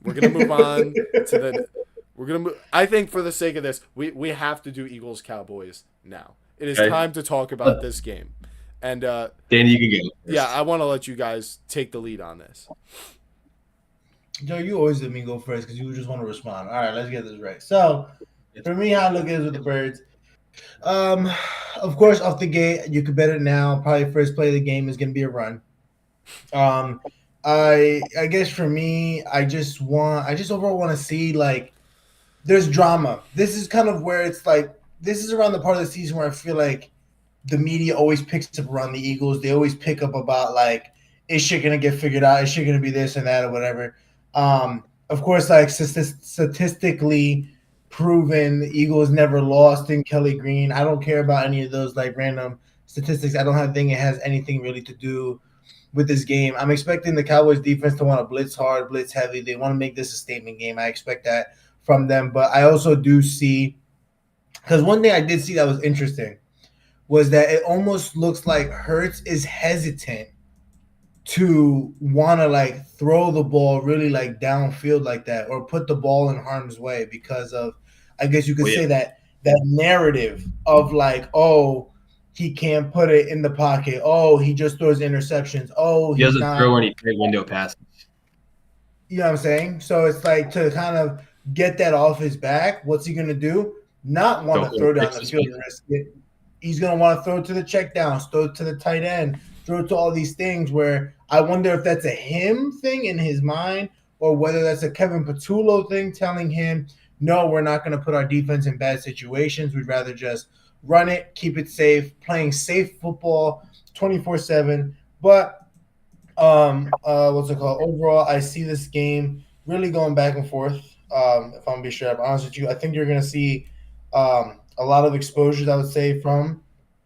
We're gonna move on to the. We're gonna. I think for the sake of this, we have to do Eagles Cowboys now. It is Okay. time to talk about this game, and Danny, you can go yeah, first. I want to let you guys take the lead on this. Joe, you always let me go first because you just want to respond. All right, let's get this right. So, for me, how I look at it with the birds, um, of course, off the gate, you could bet it now. Probably first play of the game is going to be a run. Um, I guess for me, I just overall want to see like there's drama. This is kind of where it's like this is around the part of the season where I feel like the media always picks up around the Eagles. They always pick up about like is shit gonna get figured out? Is shit gonna be this and that or whatever? Of course, like statistically proven, the Eagles never lost in Kelly Green. I don't care about any of those like random statistics. I don't think it has anything really to do with this game. I'm expecting the Cowboys defense to want to blitz hard, blitz heavy. They want to make this a statement game. I expect that from them. But I also do see because one thing I did see that was interesting was that it almost looks like Hurts is hesitant to want to like throw the ball really like downfield like that or put the ball in harm's way because of I guess you could Well, yeah, say that narrative of like oh he can't put it in the pocket, oh he just throws interceptions, oh he he's doesn't throw not, any great window passes. you know what I'm saying? So it's like to kind of get that off his back, what's he going to do? Not want Go to for it. throw down Fix the this field week. and risk it. He's going to want to throw it to the check downs, throw it to the tight end, throw it to all these things where I wonder if that's a him thing in his mind or whether that's a Kevin Patullo thing telling him, no, we're not going to put our defense in bad situations. We'd rather just run it, keep it safe, playing safe football 24/7. But what's it called? Overall, I see this game really going back and forth. If I'm gonna be straight up honest with you, I think you're gonna see a lot of exposures. I would say from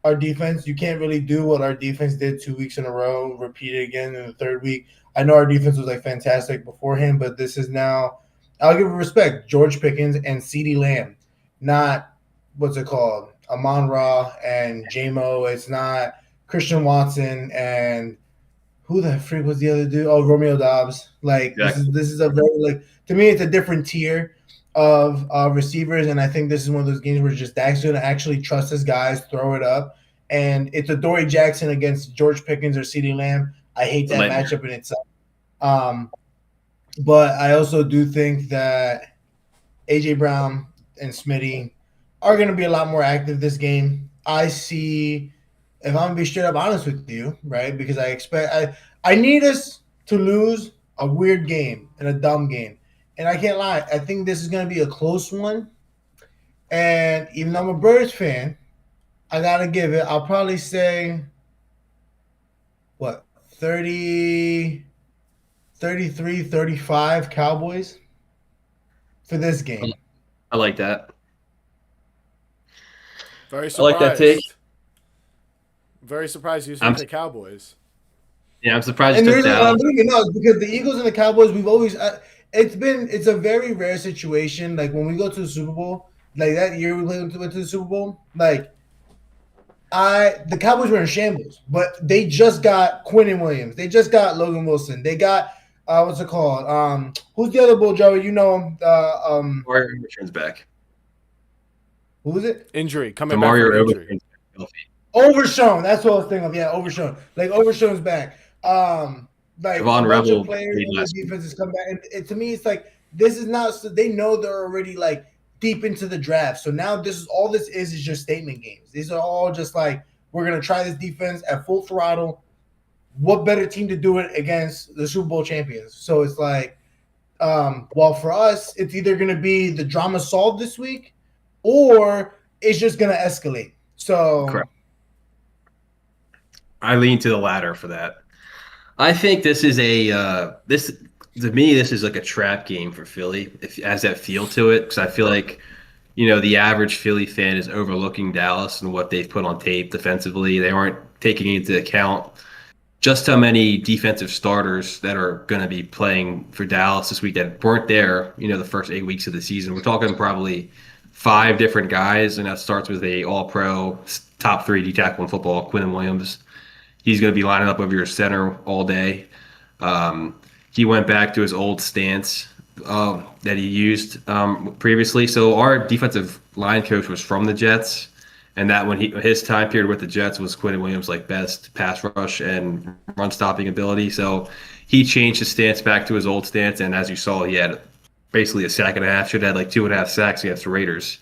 our defense. You can't really do what our defense did 2 weeks in a row, repeat it again in the third week. I know our defense was like fantastic beforehand, but this is now. I'll give it respect. George Pickens and CeeDee Lamb, not what's it called? Amon Ra and JMO. It's not Christian Watson and who the freak was the other dude? Oh, Romeo Dobbs. Like Exactly. this is a very like to me it's a different tier of receivers, and I think this is one of those games where just Dak's gonna actually trust his guys, throw it up, and it's a Dory Jackson against George Pickens or CeeDee Lamb. I hate It's a that nightmare. matchup in itself. Um, but I also do think that AJ Brown and Smitty are going to be a lot more active this game. I see, if I'm going to be straight up honest with you, right? Because I need us to lose a weird game and a dumb game. And I can't lie, I think this is going to be a close one. And even though I'm a Birds fan, I got to give it, I'll probably say, what, 30, 33, 35 Cowboys for this I game. I like that. Very I like that take. surprised. Very surprised you I'm took the Cowboys. yeah, I'm surprised And you the took reason I'm Dallas. doing it now is because the Eagles and the Cowboys, we've always it's a very rare situation. Like when we go to the Super Bowl, like that year we went to the Super Bowl, like the Cowboys were in shambles, but they just got Quentin Williams, they just got Logan Wilson, they got what's it called? Who's the other bull, Joey? You know him? Mario returns back. Who is it? Injury, coming back from Demario injury. returns back healthy. Overshown. That's what I was thinking of. Yeah, Overshown. Like Overshown's back. Like a Javon bunch of Rebel players played on the last week. defenses come back, and to me, it's like this is not. So they know they're already like deep into the draft. So now this is all this is just statement games. These are all just like we're gonna try this defense at full throttle. What better team to do it against the Super Bowl champions? So it's like, well, for us, it's either gonna be the drama solved this week, or it's just gonna escalate. So Correct. I lean to the latter for that. I think this is a this to me this is like a trap game for Philly. If it has that feel to it, because I feel like the average Philly fan is overlooking Dallas and what they've put on tape defensively. They aren't taking into account just how many defensive starters that are going to be playing for Dallas this week that weren't there, the first 8 weeks of the season. We're talking probably five different guys, and that starts with a All-Pro top three D tackle in football, Quinton Williams. He's going to be lining up over your center all day. He went back to his old stance that he used previously. So our defensive line coach was from the Jets, and that when his time period with the Jets was Quinn Williams' like best pass rush and run stopping ability. So he changed his stance back to his old stance, and as you saw, he had basically a sack and a half. Should have had like 2.5 sacks against the Raiders.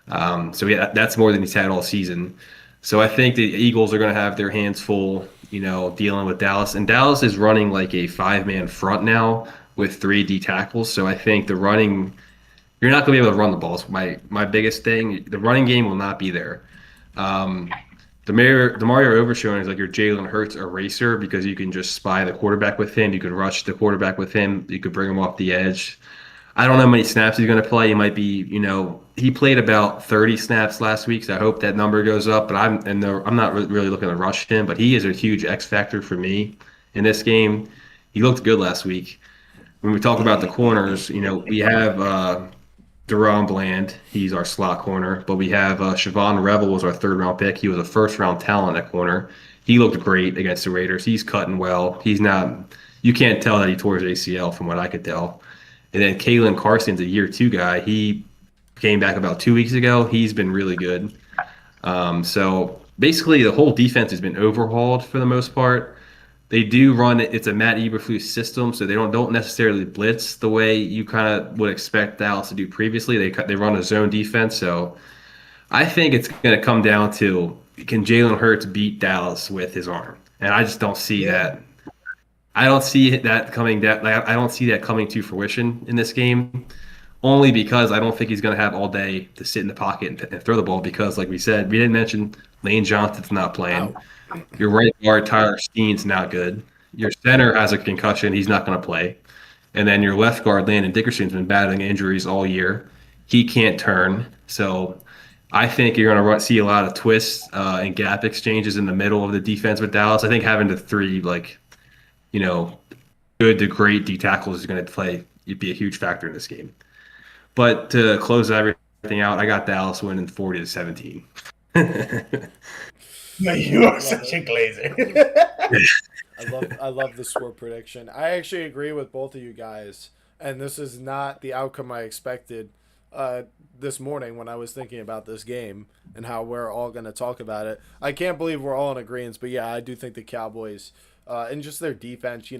So yeah, that's more than he's had all season. So I think the Eagles are going to have their hands full, dealing with Dallas. And Dallas is running like a 5-man front now with 3 D tackles. So I think the running, you're not going to be able to run the balls. My biggest thing, the running game will not be there. Um, Mario Overshown is like your Jalen Hurts eraser because you can just spy the quarterback with him. You can rush the quarterback with him. You could bring him off the edge. I don't know how many snaps he's going to play. He might be, he played about 30 snaps last week, so I hope that number goes up. But I'm not really looking to rush him, but he is a huge X factor for me in this game. He looked good last week. When we talk about the corners, we have Deron Bland. He's our slot corner, but we have Siobhan Revel was our 3rd-round pick. He was a 1st-round talent at corner. He looked great against the Raiders. He's cutting well. He's not. You can't tell that he tore his ACL from what I could tell. And then Kalen Carson's a year 2 guy. He came back about 2 weeks ago. He's been really good. So basically, the whole defense has been overhauled for the most part. They do run it's a Matt Eberflus system, so they don't necessarily blitz the way you kind of would expect Dallas to do previously. They run a zone defense, so I think it's going to come down to can Jalen Hurts beat Dallas with his arm, and I just don't see that. I don't see that coming. I don't see that coming to fruition in this game. Only because I don't think he's going to have all day to sit in the pocket and throw the ball. Because, like we said, we didn't mention Lane Johnson's not playing. Your right guard Tyler Steen's not good. Your center has a concussion; he's not going to play. And then your left guard Landon Dickerson's been battling injuries all year. He can't turn. So I think you're going to see a lot of twists and gap exchanges in the middle of the defense with Dallas. I think having the 3 good to great D tackles is going to play. It'd be a huge factor in this game. But to close everything out, I got Dallas winning 40-17. No, you are such a glazer. I love the score prediction. I actually agree with both of you guys, and this is not the outcome I expected this morning when I was thinking about this game and how we're all going to talk about it. I can't believe we're all in agreement, but yeah, I do think the Cowboys and just their defense,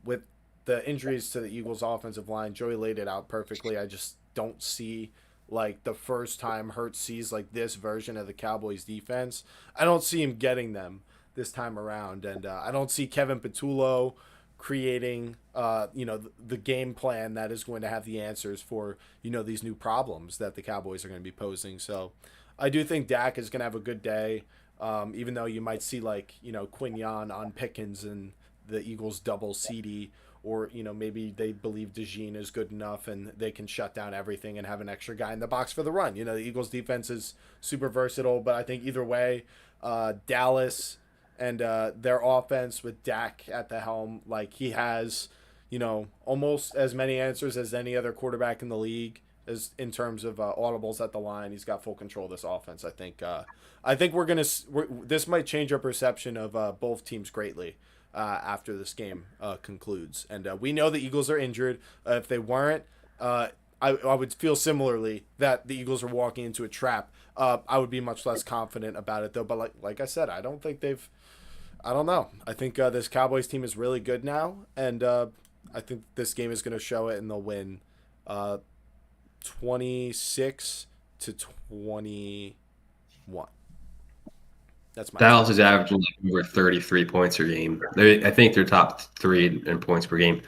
with the injuries to the Eagles' offensive line, Joey laid it out perfectly. I just don't see like the first time Hurts sees like this version of the Cowboys defense. I don't see him getting them this time around, and I don't see Kevin Patullo creating the game plan that is going to have the answers for these new problems that the Cowboys are going to be posing. So I do think Dak is going to have a good day, even though you might see like Quignon on Pickens and the Eagles double CD, or maybe they believe DeJean is good enough and they can shut down everything and have an extra guy in the box for the run. The Eagles defense is super versatile, but I think either way, Dallas and their offense with Dak at the helm, like he has, almost as many answers as any other quarterback in the league as in terms of audibles at the line. He's got full control of this offense. I think this might change our perception of both teams greatly after this game concludes. And we know the Eagles are injured. If they weren't, I would feel similarly that the Eagles are walking into a trap. I would be much less confident about it, though. But like I said, I don't think they've – I don't know. I think this Cowboys team is really good now, and I think this game is going to show it, and they'll win 26-21. That's my Dallas is averaging like over 33 points per game. I think they're top 3 in points per game.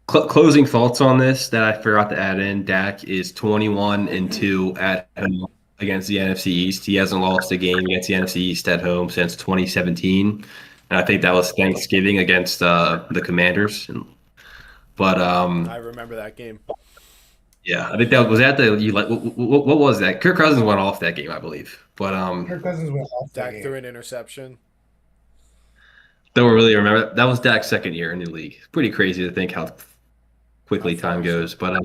Closing thoughts on this that I forgot to add in. Dak is 21-2 at home against the NFC East. He hasn't lost a game against the NFC East at home since 2017. And I think that was Thanksgiving against the Commanders. But I remember that game. Yeah, I think that was what was that? Kirk Cousins went off that game, I believe. But Kirk Cousins went off that Dak game. threw an interception. Don't really remember that was Dak's second year in the league. It's pretty crazy to think how quickly time goes. But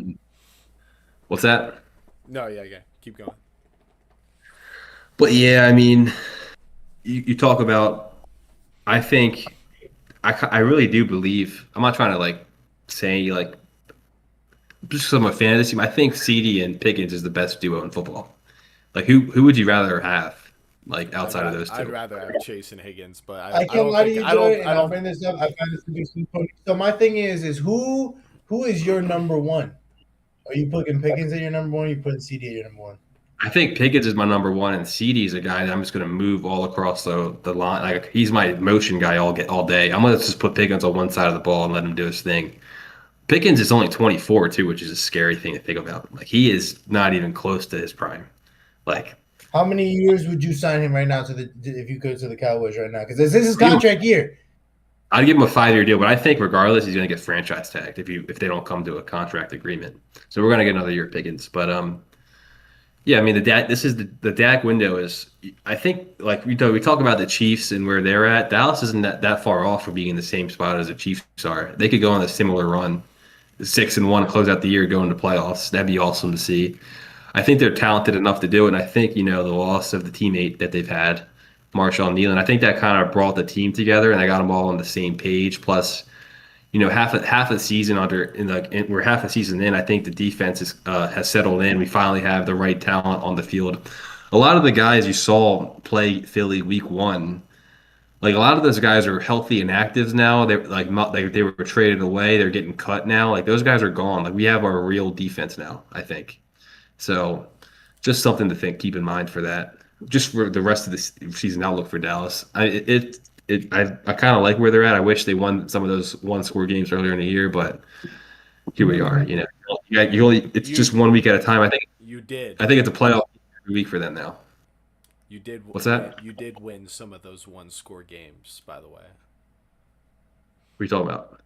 what's that? No, yeah, keep going. But yeah, I mean, you talk about. I think I really do believe. I'm not trying to say just from a fantasy team, I think CD and Pickens is the best duo in football. Like who would you rather have like outside of those I'd two? rather have Chase and Higgins, but I I can't don't lie to think you, Joey, I and I'll don't bring this up. I find this to be super funny. So my thing is who is your number one? Are you putting Pickens at your number one? Or are you putting CD at your number one? I think Pickens is my number one, and CD is a guy that I'm just going to move all across the line. Like he's my motion guy all day. I'm going to just put Pickens on one side of the ball and let him do his thing. Pickens is only 24 too, which is a scary thing to think about. Like he is not even close to his prime. Like How many years would you sign him right now to the if you could to the Cowboys right now? Because this is his I'd give him, contract year. I'd give him a 5-year deal, but I think regardless he's going to get franchise tagged if they don't come to a contract agreement. So we're going to get another year of Pickens, but yeah, I mean the Dak window is. I think like we talk about the Chiefs and where they're at. Dallas isn't that far off from being in the same spot as the Chiefs are. They could go on a similar run, 6-1, close out the year, go into playoffs. That'd be awesome to see. I think they're talented enough to do it, and I think the loss of the teammate that they've had, Marshawn Nealon. I think that kind of brought the team together, and they got them all on the same page. Plus, half a season we're half a season in. I think the defense has settled in. We finally have the right talent on the field. A lot of the guys you saw play Philly week one, like a lot of those guys are healthy and active now. They were traded away. They're getting cut now. Like those guys are gone. Like we have our real defense now. I think so. Just something to keep in mind for that. Just for the rest of the season outlook for Dallas. I kind of like where they're at. I wish they won some of those one-score games earlier in the year, but here we are. It's you just 1 week at a time. you did I think it's a playoff every week for them now. What's that? you did win some of those one score games, by the way. What are you talking about?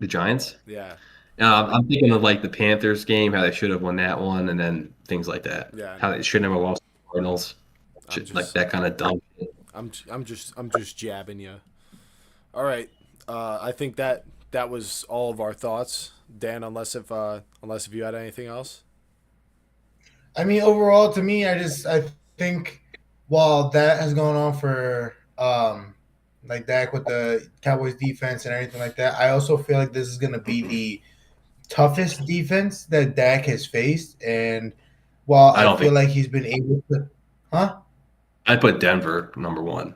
The Giants? Yeah, I'm thinking of like the Panthers game, how they should have won that one, and then things like that. yeah. How they shouldn't have lost to the Cardinals, I'm like just that kind of dumb shit. I'm just jabbing you. All right. I think that was all of our thoughts, Dan. Unless if you had anything else. I mean, overall, to me, I think while that has gone on for like Dak with the Cowboys defense and everything like that, I also feel like this is going to be the toughest defense that Dak has faced. And while I I don't feel think like he's been able to, huh? I'd put Denver number one.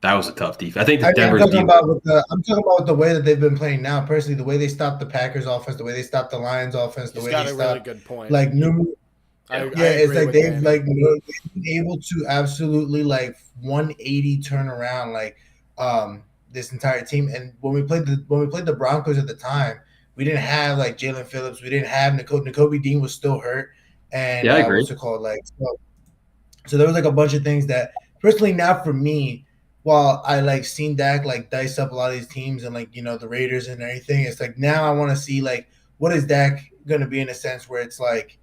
That was a tough defense. I think I the mean, Denver's defense. I'm talking about with the way that they've been playing now. Personally, the way they stopped the Packers offense, the way they stopped the Lions offense, the He's way got they a really stopped good point. like new. I Yeah, it's agree like with they've Danny. they've been able to absolutely like 180 turn around like this entire team. And when we played the Broncos at the time, we didn't have like Jalen Phillips, we didn't have N'Kobe Dean was still hurt, and Yeah, I agree. what's it called like so there was like a bunch of things that personally now for me, while I like seen Dak like dice up a lot of these teams and like the Raiders and everything, it's like now I want to see like what is Dak gonna be in a sense where it's like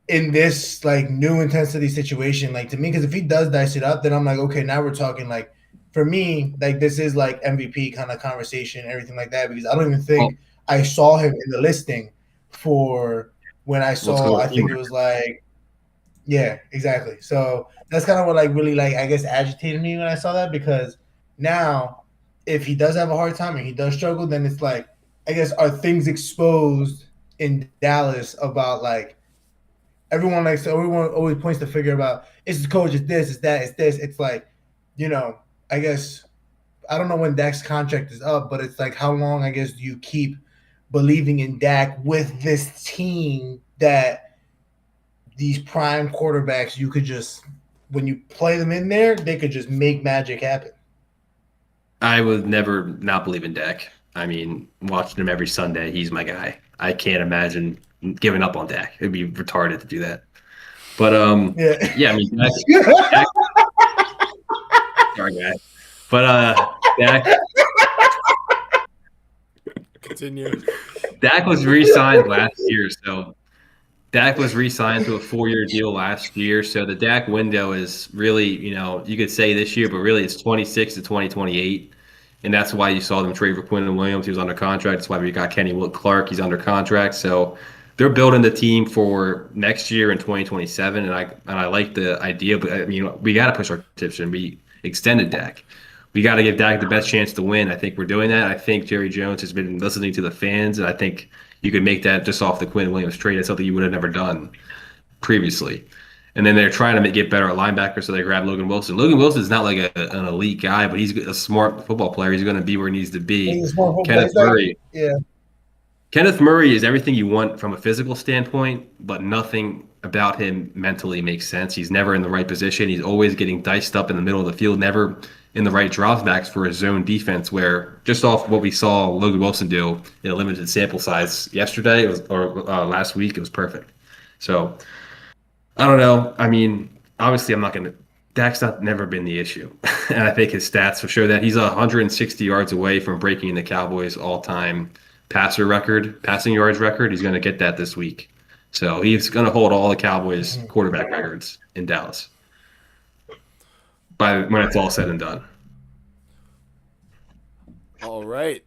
in this like new intensity situation, like to me, because if he does dice it up, then I'm like, okay, now we're talking like for me, like this is like MVP kind of conversation, everything like that, because I don't even Well, think I saw him in the listing for when I let's saw, go I with team. think it was like, yeah, exactly. So that's kind of what like really like I guess agitated me when I saw that because now if he does have a hard time and he does struggle, then it's like I guess are things exposed in Dallas about like everyone like so everyone always points the figure about it's the coach, it's this, it's that, it's this. It's like, you know, I guess I don't know when Dak's contract is up, but it's like how long I guess do you keep believing in Dak with this team that these prime quarterbacks you could just when you play them in there, they could just make magic happen. I would never not believe in Dak. I mean, watching him every Sunday, he's my guy. I can't imagine giving up on Dak. It'd be retarded to do that. But Yeah. yeah, I mean, Dak sorry, guy. But Dak Continue. Dak was re-signed last year, so Dak was re-signed to a 4-year deal last year. So the Dak window is really, you could say this year, but really it's 26 to 2028. And that's why you saw them trade for Quinton Williams. He was under contract. That's why we got Kenny Clark. He's under contract. So they're building the team for next year in 2027. And I like the idea, but I mean, we got to push our tips and we extended Dak. we got to give Dak the best chance to win. I think we're doing that. I think Jerry Jones has been listening to the fans, and I think you could make that just off the Quinn Williams trade. It's something you would have never done previously. And then they're trying to get better at linebacker, so they grab Logan Wilson. Logan Wilson is not like an elite guy, but he's a smart football player. He's going to be where he needs to be. He's more Kenneth he's like, Murray. yeah. Kenneth Murray is everything you want from a physical standpoint, but nothing about him mentally makes sense. He's never in the right position. He's always getting diced up in the middle of the field, never in the right dropbacks for his zone defense, where just off what we saw Logan Wilson do in a limited sample size yesterday or last week, it was perfect. So I don't know. I mean, obviously, I'm not going to. Dak's never been the issue, and I think his stats will show that he's 160 yards away from breaking the Cowboys' all-time passing yards record. He's going to get that this week, so he's going to hold all the Cowboys' quarterback records in Dallas when it's all said and done. All right.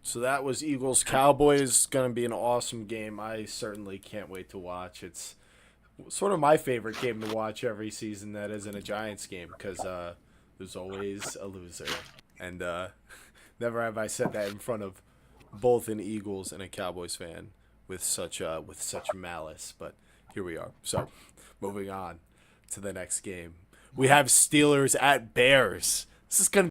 So that was Eagles Cowboys. Going to be an awesome game. I certainly can't wait to watch. It's sort of my favorite game to watch every season that isn't a Giants game because there's always a loser. And never have I said that in front of both an Eagles and a Cowboys fan with such malice. But here we are. So moving on to the next game. We have Steelers at Bears. This is going to